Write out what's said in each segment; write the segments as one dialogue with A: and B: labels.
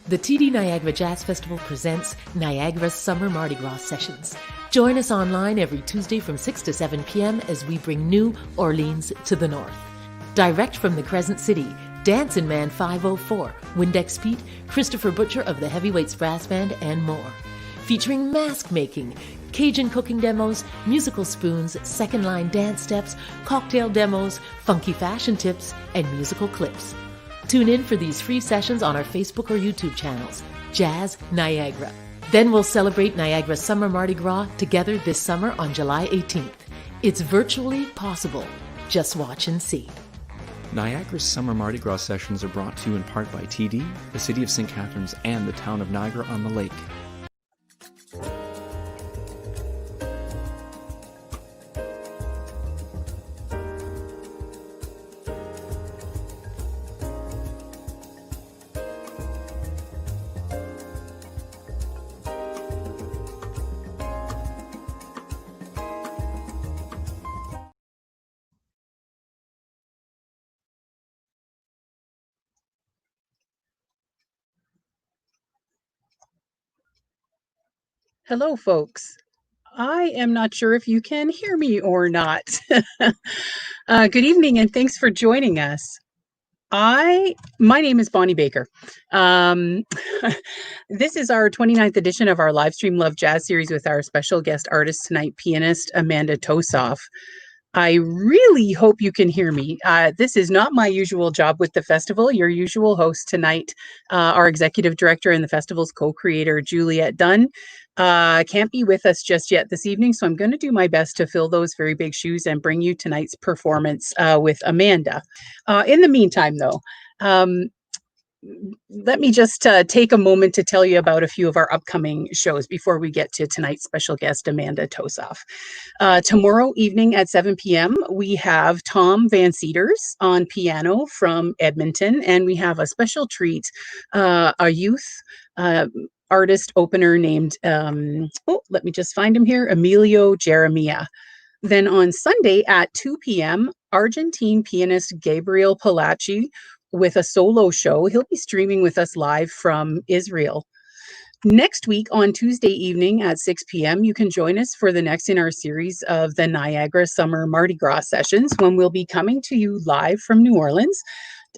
A: The TD Niagara Jazz Festival presents Niagara Summer Mardi Gras Sessions. Join us online every Tuesday from 6 to 7 p.m. as we bring New Orleans to the north. Direct from the Crescent City, Dancin' Man 504, Windex Pete, Christopher Butcher of the Heavyweights Brass Band, and more. Featuring mask making, Cajun cooking demos, musical spoons, second line dance steps, cocktail demos, funky fashion tips, and musical clips. Tune in for these free sessions on our Facebook or YouTube channels, Jazz Niagara. Then we'll celebrate Niagara Summer Mardi Gras together this summer on July 18th. It's virtually possible. Just watch and see.
B: Niagara's Summer Mardi Gras sessions are brought to you in part by TD, the City of St. Catharines, and the town of Niagara-on-the-Lake.
C: Hello, folks. I am not sure if you can hear me or not. Good evening, and thanks for joining us. My name is Bonnie Baker. This is our 29th edition of our Livestream Love Jazz series with our special guest artist tonight, pianist Amanda Tosoff. I really hope you can hear me. This is not my usual job with the festival. Your usual host tonight, our executive director and the festival's co-creator, Juliette Dunn, can't be with us just yet this evening, so I'm going to do my best to fill those very big shoes and bring you tonight's performance with Amanda. In the meantime, though, let me just take a moment to tell you about a few of our upcoming shows before we get to tonight's special guest, Amanda Tosoff. Tomorrow evening at 7 p.m., we have Tom Van Cedars on piano from Edmonton, and we have a special treat, a youth artist opener named, let me just find him here, Emilio Jeremia. Then on Sunday at 2 p.m., Argentine pianist Gabriel Palacci with a solo show. He'll be streaming with us live from Israel. Next week on Tuesday evening at 6 p.m., you can join us for the next in our series of the Niagara Summer Mardi Gras sessions, when we'll be coming to you live from New Orleans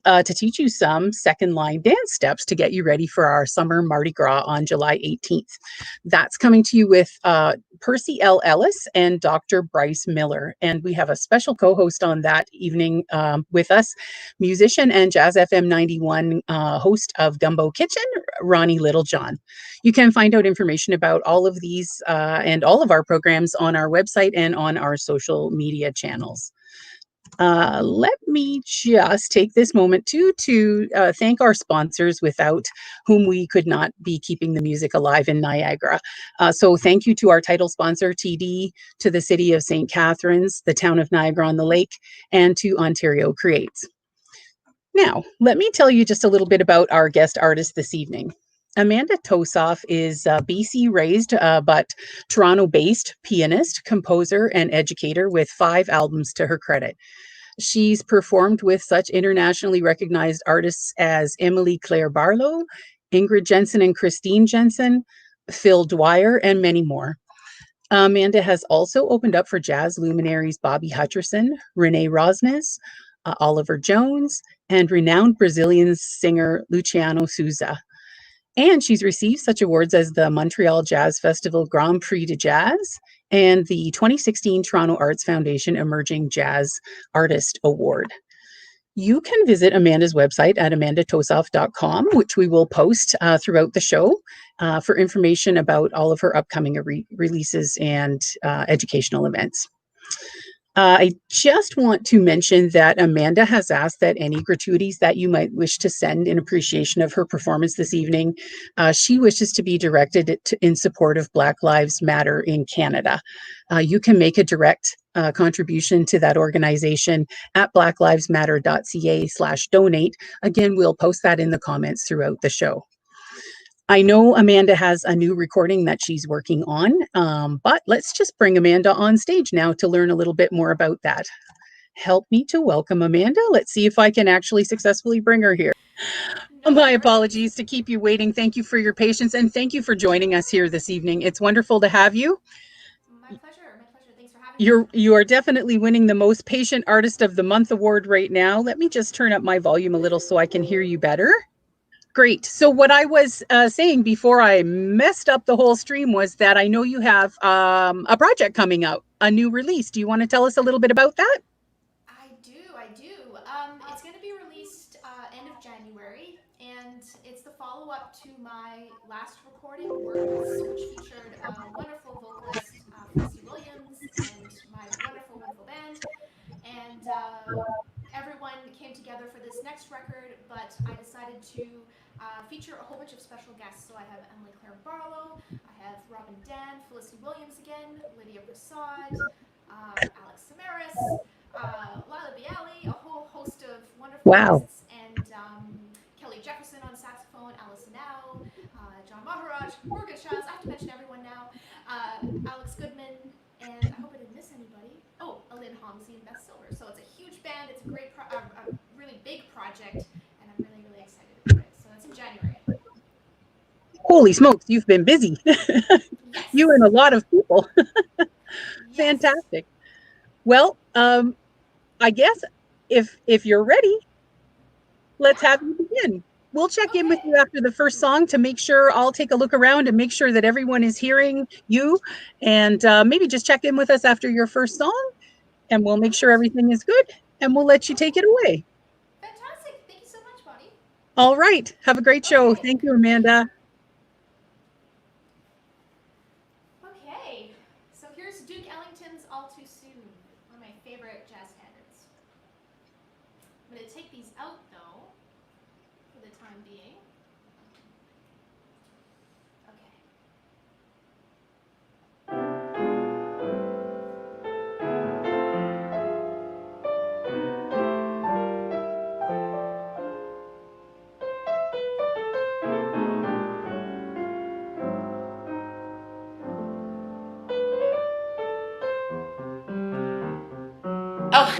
C: to teach you some second line dance steps to get you ready for our summer Mardi Gras on July 18th. That's coming to you with Percy L. Ellis and Dr. Bryce Miller. And we have a special co-host on that evening with us, musician and Jazz FM 91 host of Gumbo Kitchen, Ronnie Littlejohn. You can find out information about all of these and all of our programs on our website and on our social media channels. Let me just take this moment to thank our sponsors, without whom we could not be keeping the music alive in Niagara. So thank you to our title sponsor, TD, to the City of St. Catharines, the town of Niagara-on-the-Lake, and to Ontario Creates. Now, let me tell you just a little bit about our guest artist this evening. Amanda Tosoff is B.C.-raised but Toronto-based pianist, composer, and educator with 5 albums to her credit. She's performed with such internationally recognized artists as Emilie-Claire Barlow, Ingrid Jensen and Christine Jensen, Phil Dwyer, and many more. Amanda has also opened up for jazz luminaries Bobby Hutcherson, Renee Rosnes, Oliver Jones, and renowned Brazilian singer Luciana Souza. And she's received such awards as the Montréal Jazz Festival Grand Prix de Jazz and the 2016 Toronto Arts Foundation Emerging Jazz Artist Award. You can visit Amanda's website at amandatosoff.com, which we will post throughout the show for information about all of her upcoming releases and educational events. I just want to mention that Amanda has asked that any gratuities that you might wish to send in appreciation of her performance this evening, she wishes to be directed in support of Black Lives Matter in Canada. You can make a direct contribution to that organization at blacklivesmatter.ca/donate. Again, we'll post that in the comments throughout the show. I know Amanda has a new recording that she's working on, but let's just bring Amanda on stage now to learn a little bit more about that. Help me to welcome Amanda. Let's see if I can actually successfully bring her here.
D: No
C: My
D: worries.
C: apologies to keep you waiting. Thank you for your patience and thank you for joining us here this evening. It's wonderful to have you.
D: My pleasure. My pleasure. Thanks for having me.
C: You are definitely winning the Most Patient Artist of the Month award right now. Let me just turn up my volume a little so I can hear you better. Great. So what I was saying before I messed up the whole stream was that I know you have a project coming out, a new release. Do you want to tell us a little bit about that?
D: I do. It's going to be released end of January, and it's the follow-up to my last recording, Words, which featured wonderful vocalist Felicity Williams and my wonderful, wonderful band. And everyone came together for this next record, but I decided to feature a whole bunch of special guests. So I have Emilie-Claire Barlow, I have Robin Dann, Felicity Williams again, Lydia Persaud, Alex Samaras, Laila Biali, a whole host of wonderful
C: Wow.
D: guests, and Kelly Jefferson on saxophone, Allison Au, John Maharaj, Shaz, I have to mention everyone now, Alex Goodman, and I hope I didn't miss anybody. Oh, Alin Homsey and Beth Silver. So it's a huge band. It's a great, a really big project, and I'm really, really excited about it. So that's in January.
C: Holy smokes, you've been busy.
D: Yes.
C: You and a lot of people.
D: Yes.
C: Fantastic. Well, I guess if you're ready, let's have you begin. We'll check in with you after the first song to make sure. I'll take a look around and make sure that everyone is hearing you, and maybe just check in with us after your first song, and we'll make sure everything is good, and we'll let you take it away.
D: Fantastic. Thank you so much, Bonnie.
C: All right. Have a great show.
D: Okay.
C: Thank you, Amanda.
D: Okay. So here's Duke Ellington's All Too Soon, one of my favorite jazz standards. I'm going to take these out, though, for the time being. Okay. Oh.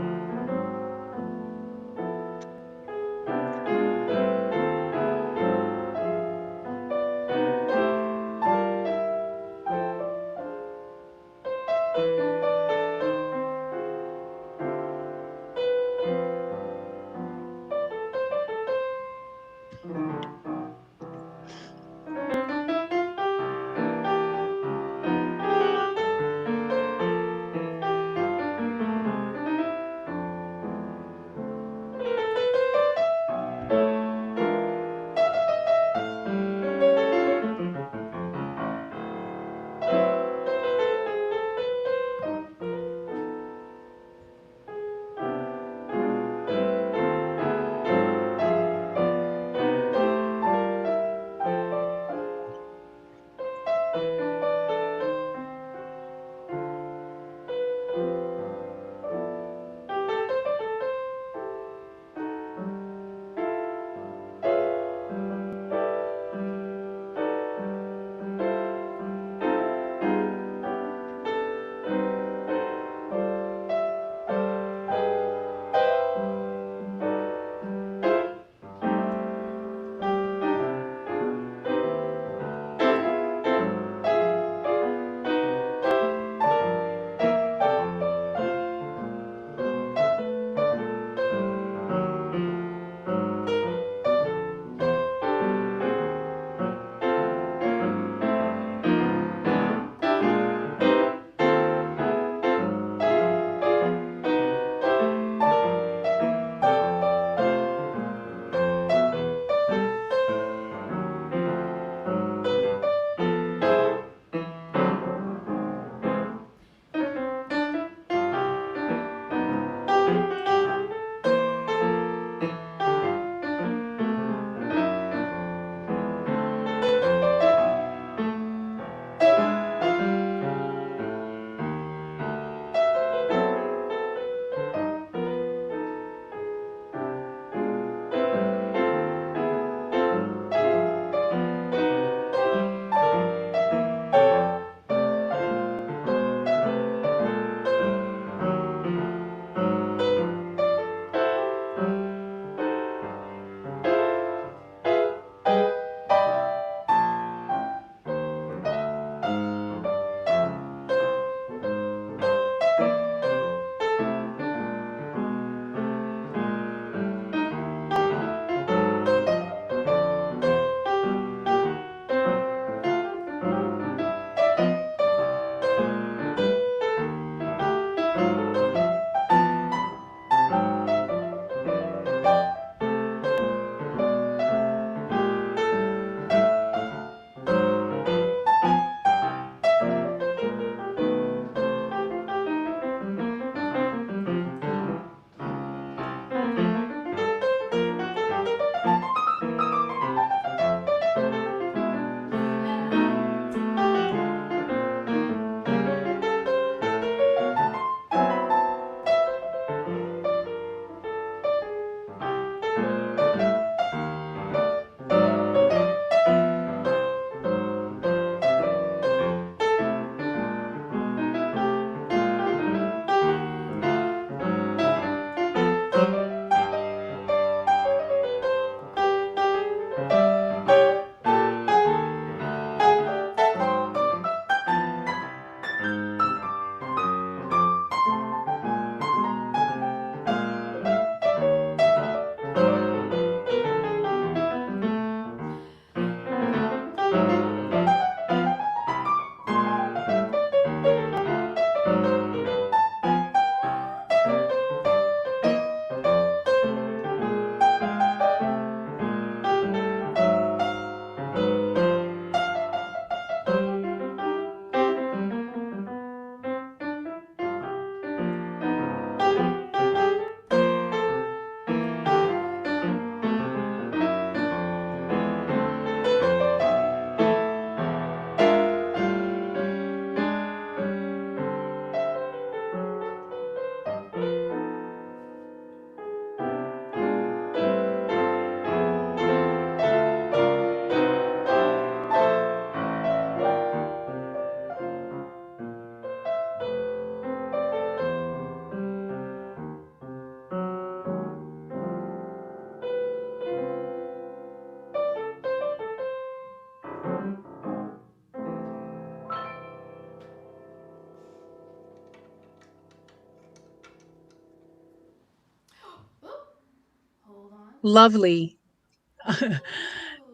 D: Hold on.
C: Lovely.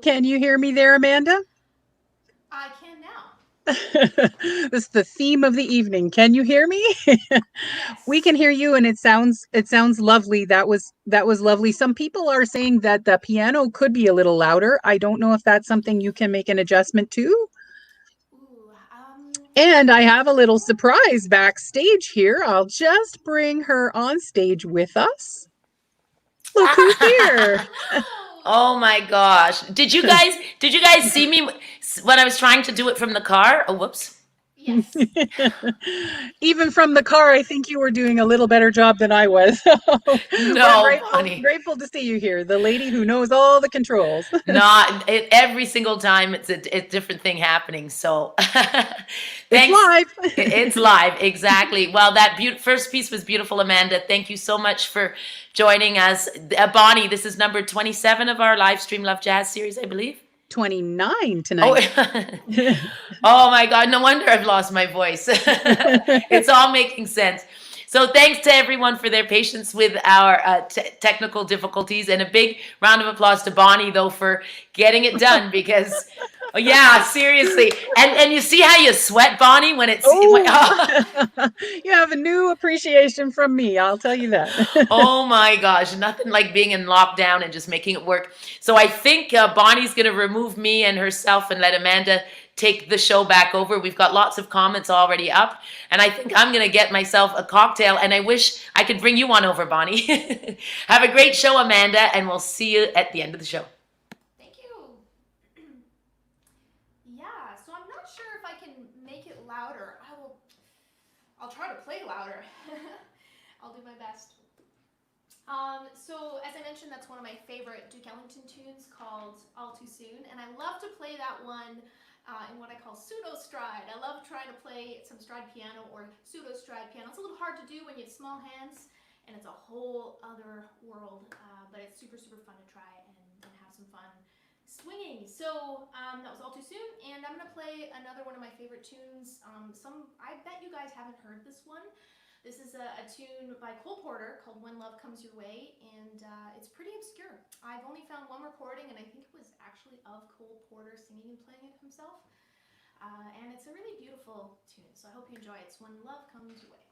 C: Can you hear me there, Amanda?
D: I can now.
C: This is the theme of the evening. Can you hear me?
D: Yes.
C: We can hear you, and it sounds lovely. That was lovely. Some people are saying that the piano could be a little louder. I don't know if that's something you can make an adjustment to.
D: Ooh,
C: And I have a little surprise backstage here. I'll just bring her on stage with us. Look who's here.
E: Oh my gosh. Did you guys see me when I was trying to do it from the car? Oh, whoops.
D: Yes.
C: Even from the car, I think you were doing a little better job than I was.
E: No, honey.
C: Grateful to see you here. The lady who knows all the controls.
E: Every single time it's a different thing happening. So thanks.
C: It's live.
E: It's live, exactly. Well, that first piece was beautiful, Amanda. Thank you so much for joining us. Bonnie, this is number 27 of our live stream Love Jazz series, I believe.
C: 29 tonight.
E: Oh my God, no wonder I've lost my voice. It's all making sense. So thanks to everyone for their patience with our technical difficulties, and a big round of applause to Bonnie, though, for getting it done, because, oh, yeah, seriously. And you see how you sweat, Bonnie, when it's...
C: You have a new appreciation from me, I'll tell you that.
E: Oh my gosh, nothing like being in lockdown and just making it work. So I think Bonnie's going to remove me and herself and let Amanda take the show back over. We've got lots of comments already up, and I think I'm going to get myself a cocktail, and I wish I could bring you one over, Bonnie. Have a great show, Amanda, and we'll see you at the end of the show.
D: Thank you. Yeah, so I'm not sure if I can make it louder. I'll try to play louder. I'll do my best. So as I mentioned, that's one of my favorite Duke Ellington tunes, called All Too Soon, and I love to play that one in what I call pseudo-stride. I love trying to play some stride piano or pseudo-stride piano. It's a little hard to do when you have small hands, and it's a whole other world, but it's super, super fun to try and have some fun swinging. So that was All Too Soon, and I'm going to play another one of my favorite tunes. I bet you guys haven't heard this one. This is a tune by Cole Porter called When Love Comes Your Way, and it's pretty obscure. I've only found one recording, and I think it was actually of Cole Porter singing and playing it himself. And it's a really beautiful tune, so I hope you enjoy it. It's When Love Comes Your Way.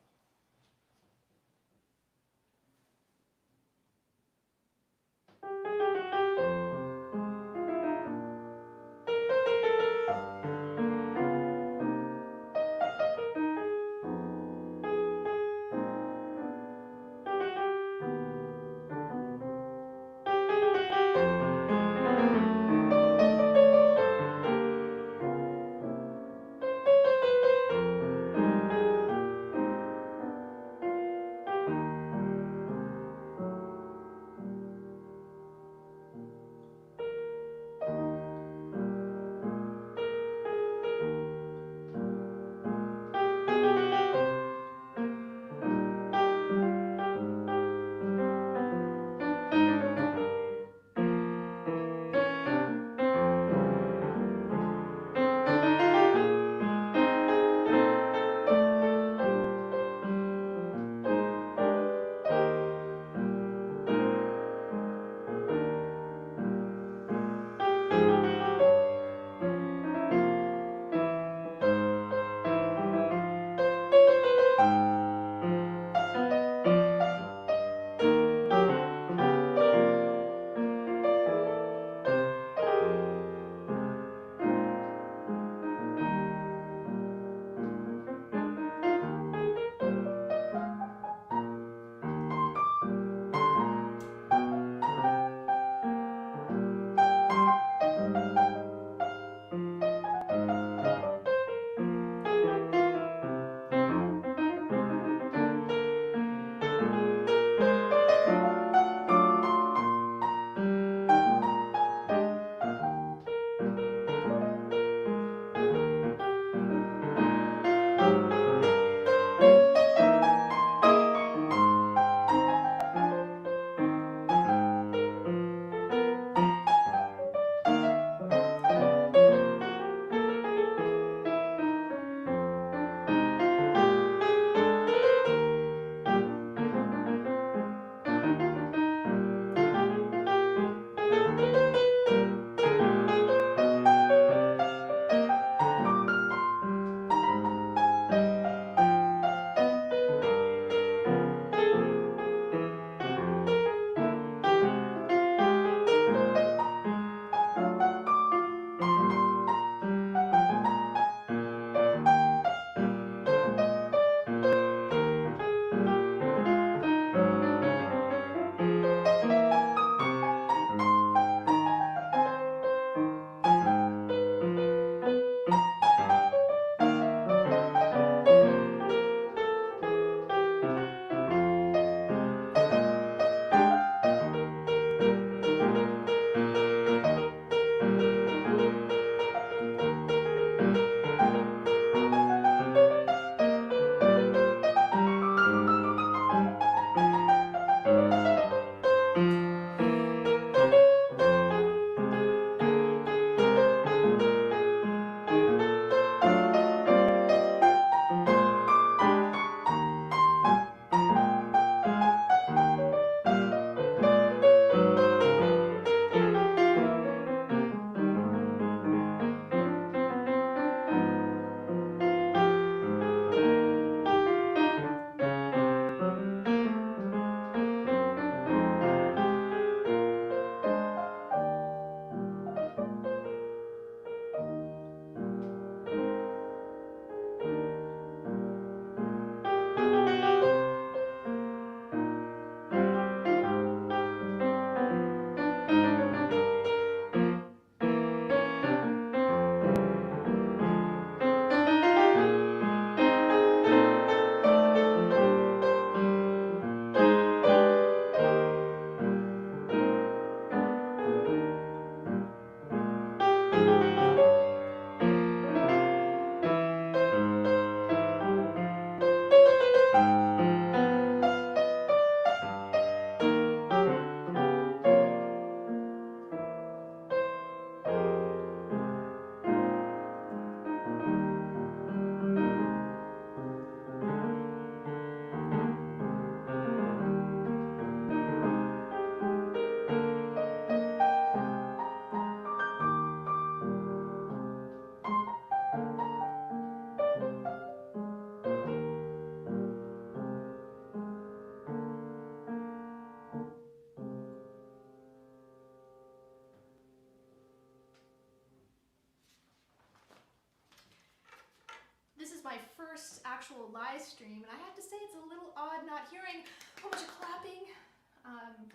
D: first actual live stream, and I have to say it's a little odd not hearing a bunch of clapping,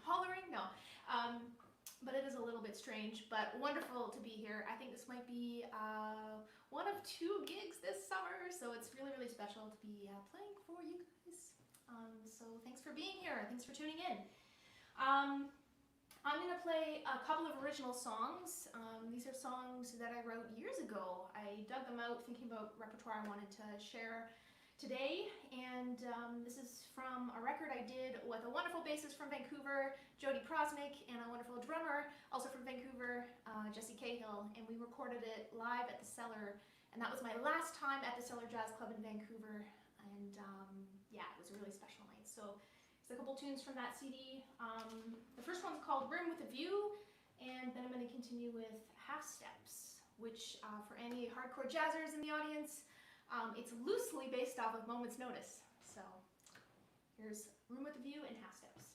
D: hollering, no. But it is a little bit strange, but wonderful to be here. I think this might be one of 2 gigs this summer, so it's really, really special to be playing for you guys. So thanks for being here. Thanks for tuning in. I'm going to play a couple of original songs. These are songs that I wrote years ago. I dug them out thinking about repertoire I wanted to share today, and this is from a record I did with a wonderful bassist from Vancouver, Jody Prosnick, and a wonderful drummer, also from Vancouver, Jesse Cahill, and we recorded it live at the Cellar, and that was my last time at the Cellar Jazz Club in Vancouver, and yeah, it was a really special night. So there's a couple tunes from that CD. The first one's called Room with a View, and then I'm going to continue with Half Steps, which for any hardcore jazzers in the audience, it's loosely based off of Moment's Notice. So here's Room with a View and Half Steps.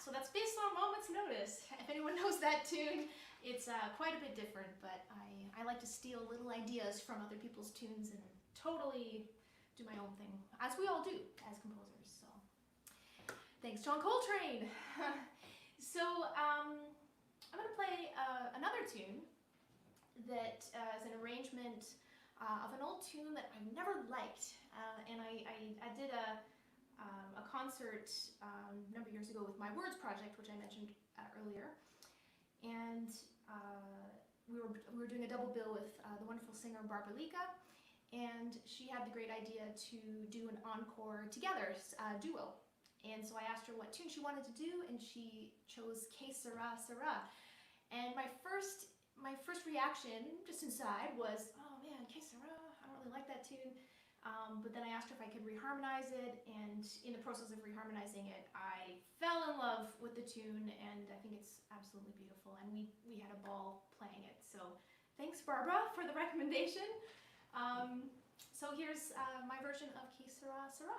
D: So that's based on Moment's Notice. If anyone knows that tune, it's quite a bit different, but I like to steal little ideas from other people's tunes and totally do my own thing, as we all do as composers. So thanks, John Coltrane. So I'm going to play another tune that is an arrangement of an old tune that I've never liked, and I did a concert a number of years ago with My Words project, which I mentioned earlier, and we were doing a double bill with the wonderful singer Barbara Lika, and she had the great idea to do an encore together, duo. And so I asked her what tune she wanted to do, and she chose Que Sera Sera. And my first reaction, just inside, was, oh man, Que Sera, I don't really like that tune. But then I asked her if I could reharmonize it, and in the process of reharmonizing it, I fell in love with the tune, and I think it's absolutely beautiful, and we had a ball playing it. So thanks, Barbara, for the recommendation. So here's my version of Que Sera Sera.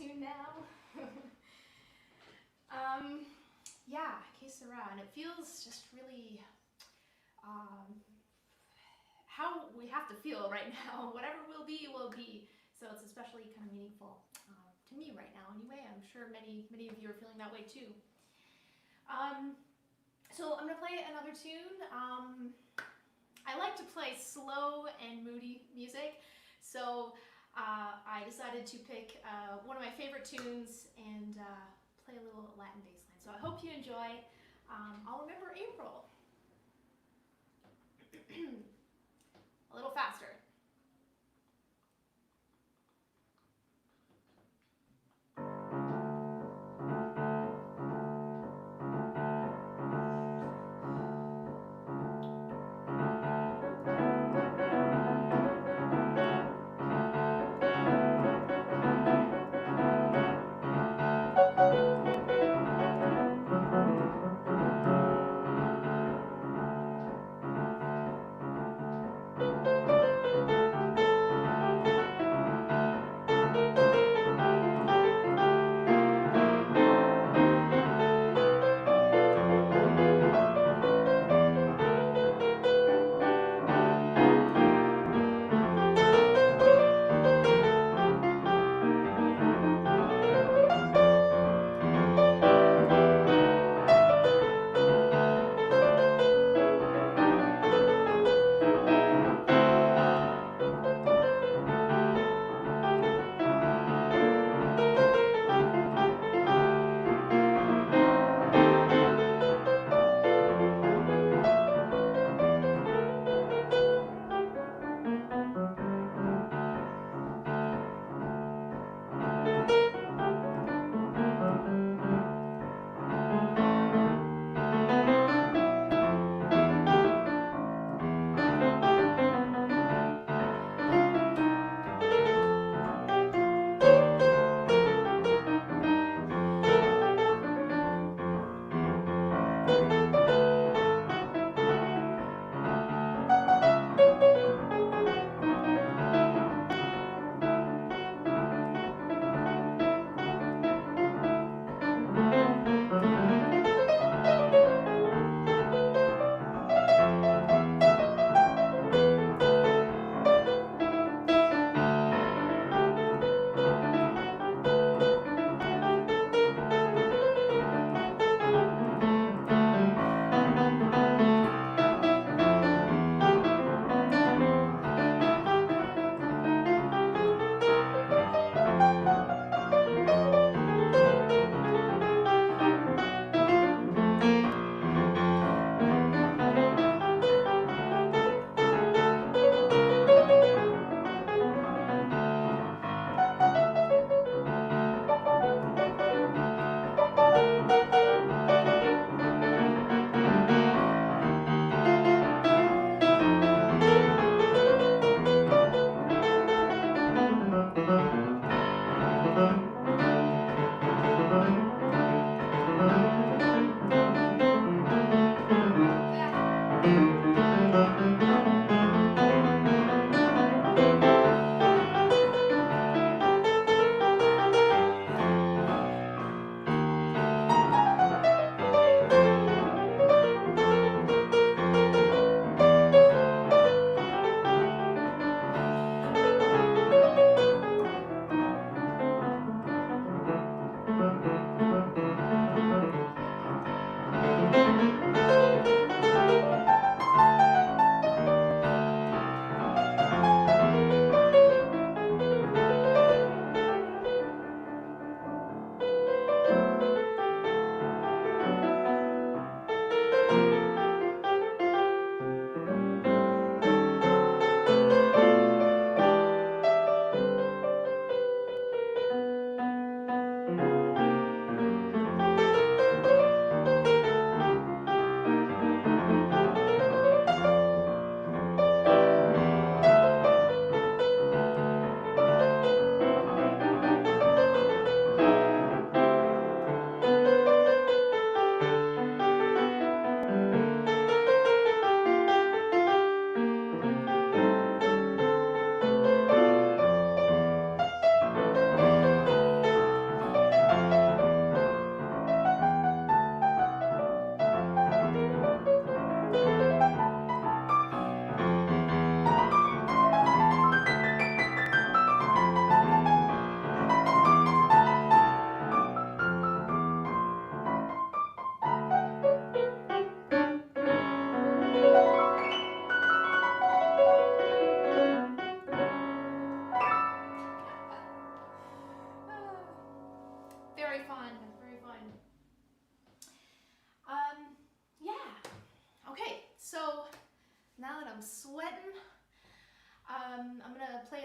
D: tune now. Yeah, Que Sera, and it feels just really how we have to feel right now. Whatever will be, will be. So it's especially kind of meaningful to me right now. Anyway, I'm sure many of you are feeling that way too. So I'm gonna play another tune. I like to play slow and moody music, so I decided to pick one of my favorite tunes and play a little Latin bass line. So I hope you enjoy. I'll remember April. A little faster.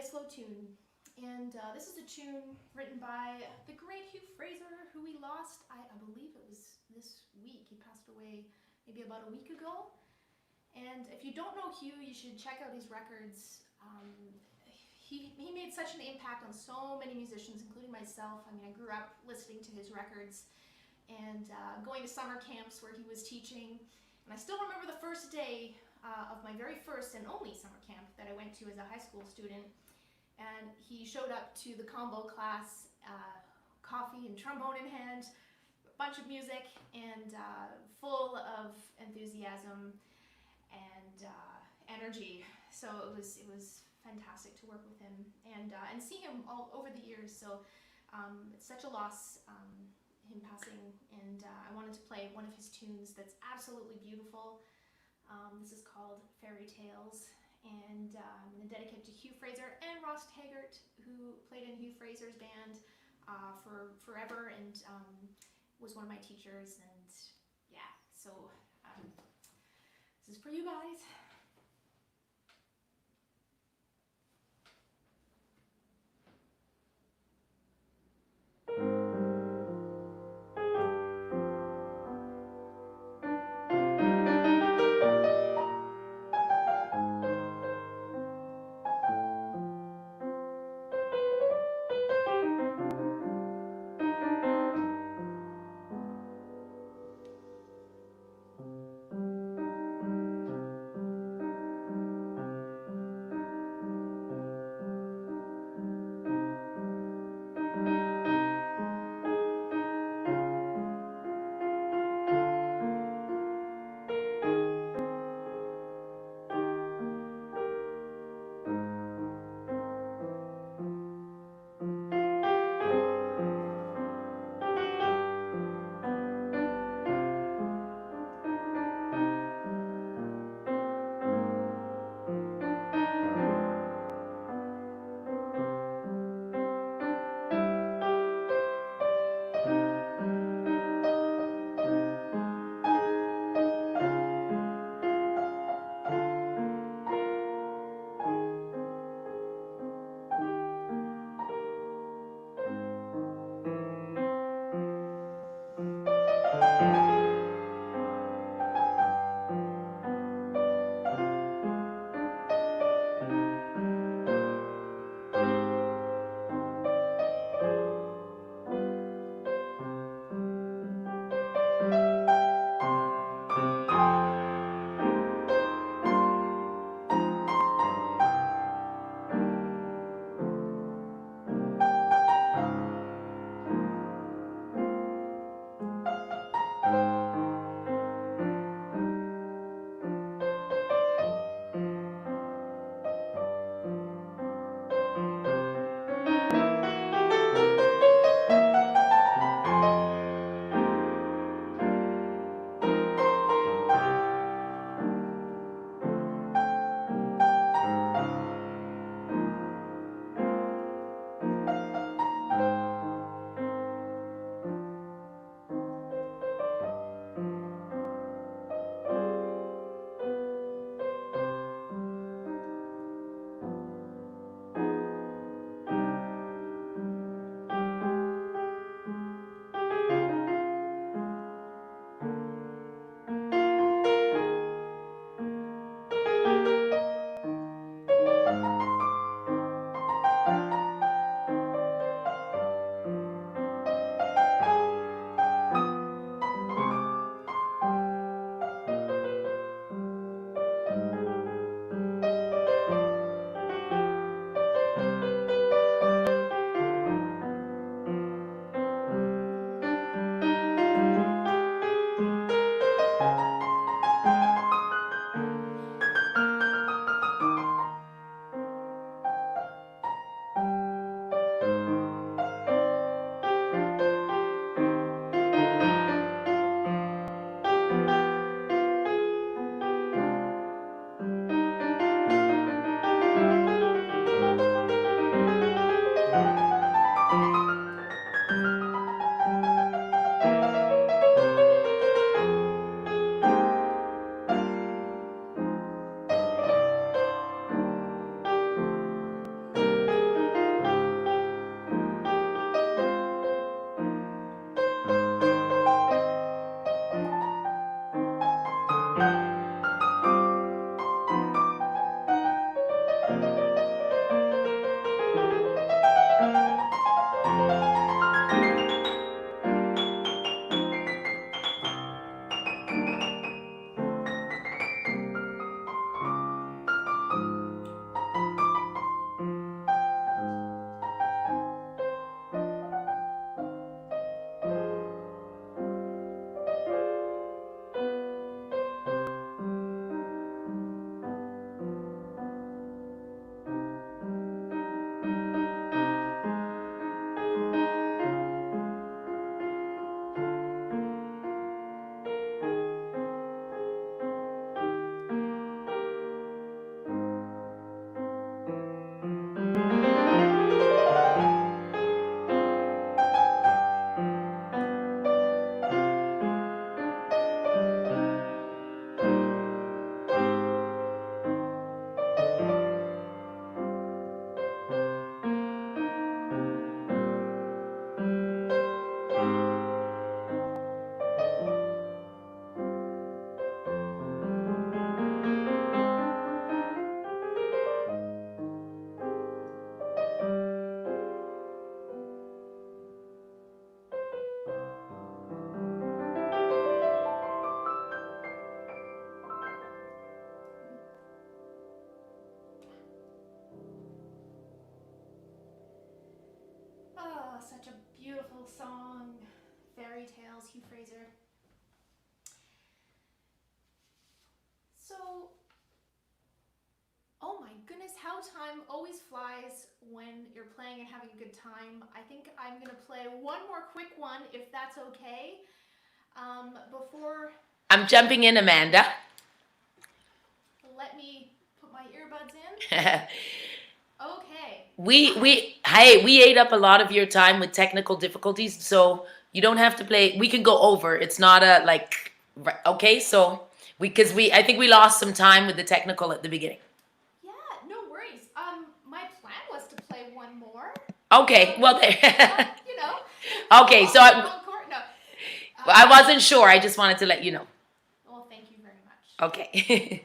D: slow tune. And this is a tune written by the great Hugh Fraser, who we lost, I believe it was this week. He passed away maybe about a week ago. And if you don't know Hugh, you should check out his records. He made such an impact on so many musicians, including myself. I mean, I grew up listening to his records and going to summer camps where he was teaching. And I still remember the first day of my very first and only summer camp that I went to as a high school student. And he showed up to the combo class, coffee and trombone in hand, a bunch of music, and full of enthusiasm and energy. So it was fantastic to work with him and see him all over the years. So it's such a loss, him passing, and I wanted to play one of his tunes that's absolutely beautiful. This is called Fairy Tales, and I'm going to dedicate it to Hugh Fraser and Ross Taggart, who played in Hugh Fraser's band for forever and was one of my teachers. And yeah, so this is for you guys. Such a beautiful song. Fairy Tales, Hugh Fraser. So, oh my goodness, how time always flies when you're playing and having a good time. I think I'm gonna play one more quick one, if that's okay. Before
E: I'm jumping in, Amanda.
D: Let me put my earbuds in. Okay.
E: We ate up a lot of your time with technical difficulties, so you don't have to play. We can go over. It's not a like, okay. So I think we lost some time with the technical at the beginning.
D: Yeah, no worries. My plan was to play one more.
E: Okay, well there.
D: You know.
E: Okay, so I wasn't sure. I just wanted to let you know.
D: Well, thank you very much.
E: Okay.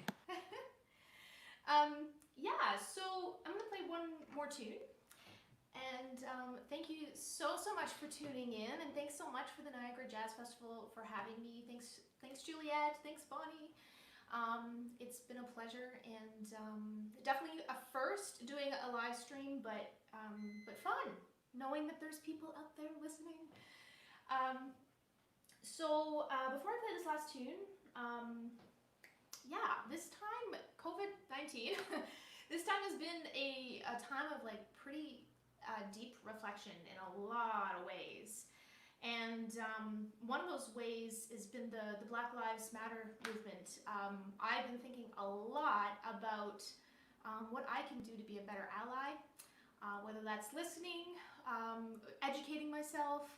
D: Yeah, so I'm gonna play one more tune. And thank you so much for tuning in, and thanks so much for the Niagara Jazz Festival for having me. Thanks Juliet, thanks Bonnie. It's been a pleasure, and definitely a first doing a live stream, but fun knowing that there's people out there listening. So before I play this last tune, yeah, this time COVID-19. This time has been a time of like pretty deep reflection in a lot of ways. And one of those ways has been the Black Lives Matter movement. I've been thinking a lot about what I can do to be a better ally, whether that's listening, educating myself,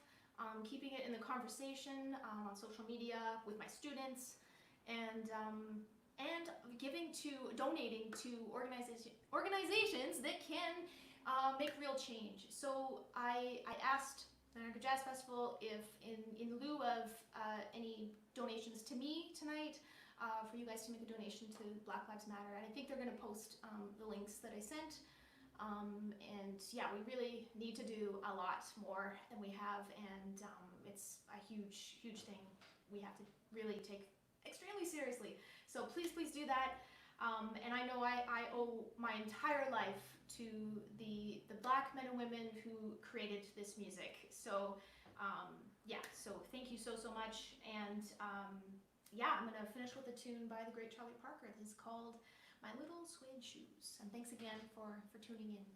D: keeping it in the conversation on social media with my students, and donating to organizations that can make real change. So I asked the Niagara Jazz Festival if in lieu of any donations to me tonight, for you guys to make a donation to Black Lives Matter. And I think they're going to post the links that I sent. And yeah, we really need to do a lot more than we have, and it's a huge thing we have to really take extremely seriously. So please do that. And I know I owe my entire life to the Black men and women who created this music. So yeah, so thank you so much. And yeah, I'm gonna finish with a tune by the great Charlie Parker. This is called My Little Suede Shoes. And thanks again for tuning in.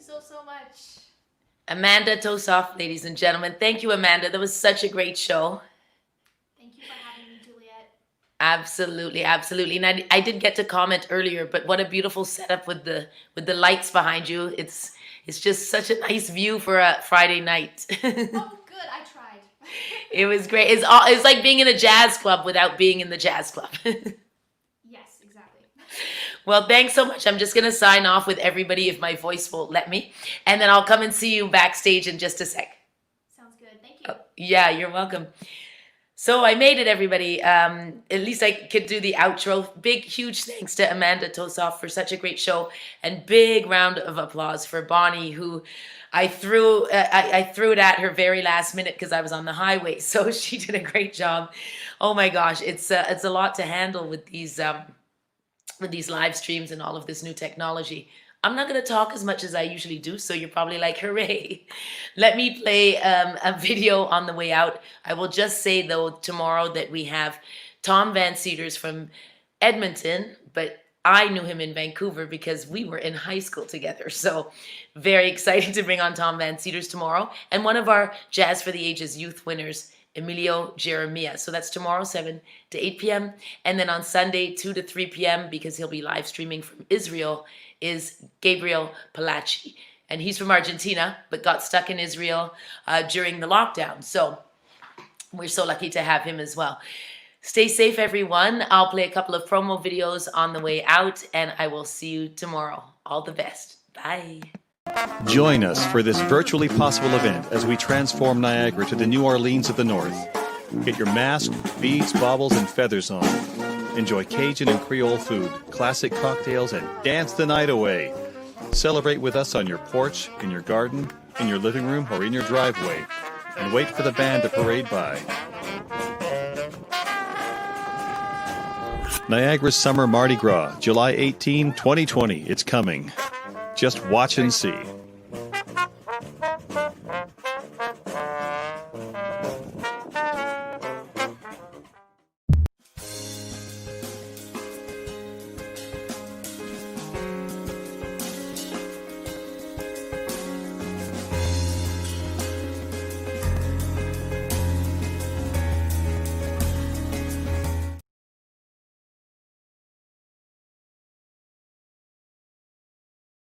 D: you so much.
E: Amanda Tosoff, ladies and gentlemen. Thank you, Amanda. That was such a great show.
D: Thank you for having me, Juliet.
E: Absolutely, absolutely. And I did get to comment earlier, but what a beautiful setup with the lights behind you. It's just such a nice view for a Friday night.
D: Oh, good. I tried.
E: It was great. It's like being in a jazz club without being in the jazz club.
D: Yes, exactly.
E: Well, thanks so much. I'm just going to sign off with everybody if my voice won't let me. And then I'll come and see you backstage in just a sec.
D: Sounds good. Thank you.
E: Yeah, you're welcome. So I made it, everybody. At least I could do the outro. Big, huge thanks to Amanda Tosoff for such a great show. And big round of applause for Bonnie, who I threw it at her very last minute because I was on the highway. So she did a great job. Oh my gosh, it's a lot to handle with these live streams and all of this new technology. I'm not going to talk as much as I usually do, so you're probably like, hooray. Let me play a video on the way out. I will just say, though, tomorrow that we have Tom Van Cedars from Edmonton, but I knew him in Vancouver because we were in high school together. So very excited to bring on Tom Van Cedars tomorrow. And one of our Jazz for the Ages youth winners, Emilio Jeremia. So that's tomorrow, 7 to 8 p.m. And then on Sunday, 2 to 3 p.m., because he'll be live streaming from Israel, is Gabriel Palachi. And he's from Argentina, but got stuck in Israel during the lockdown. So we're so lucky to have him as well. Stay safe, everyone. I'll play a couple of promo videos on the way out, and I will see you tomorrow. All the best. Bye.
F: Join us for this virtually possible event as we transform Niagara to the New Orleans of the North. Get your mask, beads, baubles, and feathers on. Enjoy Cajun and Creole food, classic cocktails, and dance the night away. Celebrate with us on your porch, in your garden, in your living room, or in your driveway. And wait for the band to parade by. Niagara's Summer Mardi Gras, July 18, 2020. It's coming. Just watch and see.